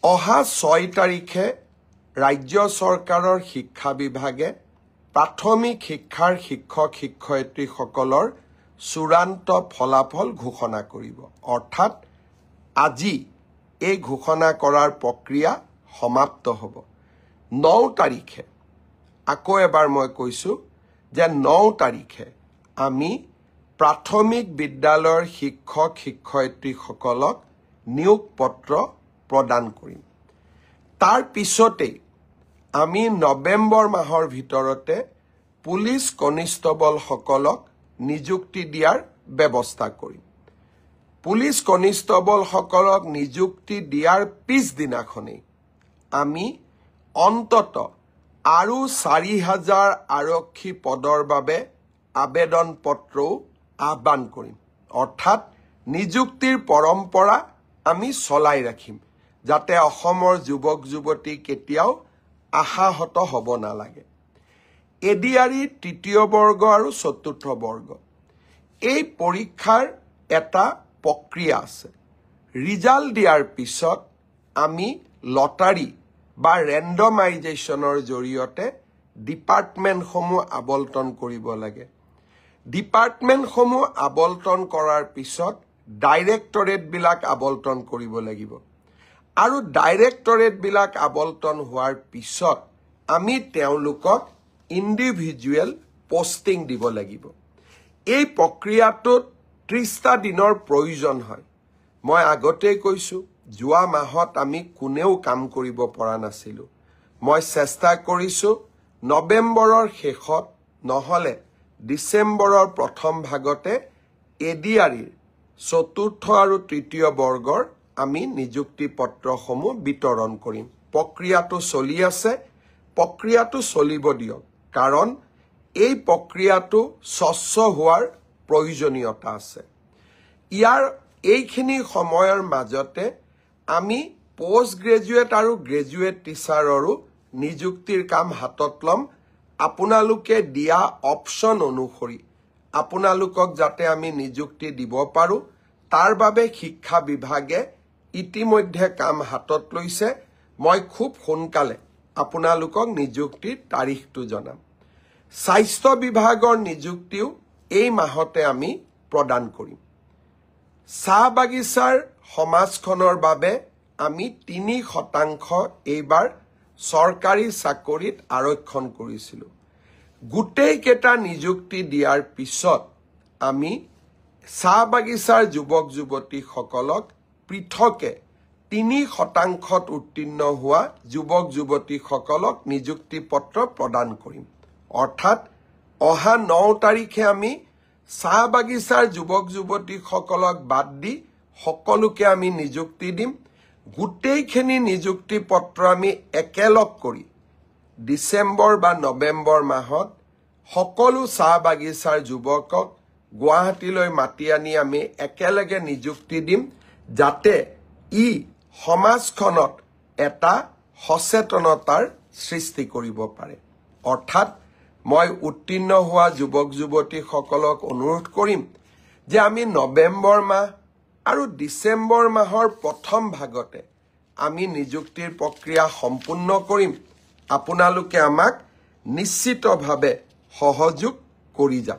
অহা 6 তাৰিখে ৰাজ্য চৰকাৰৰ শিক্ষা বিভাগে প্ৰাথমিক শিক্ষাৰ শিক্ষক-শিক্ষয়িত্ৰীসকলৰ চূড়ান্ত ফলাফল ঘোষণা কৰিব। অৰ্থাৎ আজি এই ঘোষণা কৰাৰ প্ৰক্ৰিয়া সমাপ্ত হ'ব। 9 তাৰিখে আকৌ এবাৰ মই কৈছোঁ যে 9 তাৰিখে আমি প্ৰাথমিক বিদ্যালয়ৰ শিক্ষক-শিক্ষয়িত্ৰীসকলক নিয়োগ পত্ৰ প্ৰদান কৰিম। তাৰ পিছতেই আমি নৱেম্বৰ মাহৰ ভিতৰতে পুলিচ কনিষ্টবলসকলক নিযুক্তি দিয়াৰ ব্যৱস্থা কৰিম। পুলিচ কনিষ্টবলসকলক নিযুক্তি দিয়াৰ পিছদিনাখনেই আমি অন্তত আৰু 4,000 আৰক্ষী পদৰ বাবে আবেদন পত্ৰও আহ্বান কৰিম। অৰ্থাৎ নিযুক্তিৰ পৰম্পৰা আমি চলাই ৰাখিম, যাতে অসমৰ যুৱক-যুৱতী কেতিয়াও আশাহত হ'ব নালাগে। এডিআৰই তৃতীয় বৰ্গ আৰু চতুৰ্থ বৰ্গ এই পৰীক্ষাৰ এটা প্ৰক্ৰিয়া আছে। ৰিজাল্ট দিয়াৰ পিছত আমি লটাৰী বা ৰেণ্ডমাইজেশ্যনৰ জৰিয়তে ডিপাৰ্টমেণ্টসমূহ আবণ্টন কৰিব লাগে। ডিপাৰ্টমেণ্টসমূহ আবণ্টন কৰাৰ পিছত ডাইৰেক্টৰেটবিলাক আবণ্টন কৰিব লাগিব। আৰু ডাইৰেক্টৰেটবিলাক আবণ্টন হোৱাৰ পিছত আমি তেওঁলোকক ইণ্ডিভিজুৱেল পষ্টিং দিব লাগিব। এই প্ৰক্ৰিয়াটোত 30টা দিনৰ প্ৰয়োজন হয়। মই আগতেই কৈছোঁ, যোৱা মাহত আমি কোনেও কাম কৰিব পৰা নাছিলোঁ। মই চেষ্টা কৰিছোঁ নৱেম্বৰৰ শেষত নহ'লে ডিচেম্বৰৰ প্ৰথম ভাগতে এডিআৰইৰ চতুৰ্থ আৰু তৃতীয় বৰ্গৰ আমি নিযুক্তি পত্ৰসমূহ বিতৰণ কৰিম। প্ৰক্ৰিয়াটো চলি আছে, প্ৰক্ৰিয়াটো চলিব দিয়ক, কাৰণ এই প্ৰক্ৰিয়াটো স্বচ্ছ হোৱাৰ প্ৰয়োজনীয়তা আছে। এইখিনি সময়ৰ মাজতে আমি পোষ্ট গ্ৰেজুৱেট আৰু গ্ৰেজুৱেট টিচাৰৰো নিযুক্তিৰ কাম হাতত ল'ম। আপোনালোকে দিয়া অপশ্যন অনুসৰি আপোনালোকক যাতে আমি নিযুক্তি দিব পাৰোঁ, তাৰ বাবে শিক্ষা বিভাগে ইতিমধ্যে কাম হাতত লৈছে। মই খুব সোনকালে আপোনালোকক নিযুক্তিৰ তাৰিখটো জনাম। স্বাস্থ্য বিভাগৰ নিযুক্তিও এই মাহতে আমি প্ৰদান কৰিম। চাহ বাগিচাৰ সমাজখনৰ বাবে আমি 3% এইবাৰ চৰকাৰী চাকৰিত আৰক্ষণ কৰিছিলোঁ। গোটেইকেইটা নিযুক্তি দিয়াৰ পিছত আমি চাহ বাগিচাৰ যুৱক-যুৱতীসকলক পৃথকে 3% উত্তীৰ্ণ হোৱা যুৱক-যুৱতীসকলক নিযুক্তি পত্ৰ প্ৰদান কৰিম। অৰ্থাৎ অহা 9 তাৰিখে আমি চাহ বাগিচাৰ যুৱক-যুৱতীসকলক বাদ দি সকলোকে আমি নিযুক্তি দিম। গোটেইখিনি নিযুক্তি পত্ৰ আমি একেলগ কৰি ডিচেম্বৰ বা নৱেম্বৰ মাহত সকলো চাহ বাগিচাৰ যুৱকক গুৱাহাটীলৈ মাতি আনি আমি একেলগে নিযুক্তি দিম, যাতে ই সমাজখনত এটা সচেতনতাৰ সৃষ্টি কৰিব পাৰে। অৰ্থাৎ মই উত্তীৰ্ণ হোৱা যুৱক-যুৱতীসকলক অনুৰোধ কৰিম যে আমি নৱেম্বৰ মাহ আৰু ডিচেম্বৰ মাহৰ প্ৰথম ভাগতে আমি নিযুক্তিৰ প্ৰক্ৰিয়া সম্পূৰ্ণ কৰিম। আপোনালোকে আমাক নিশ্চিতভাৱে সহযোগ কৰি যাওক।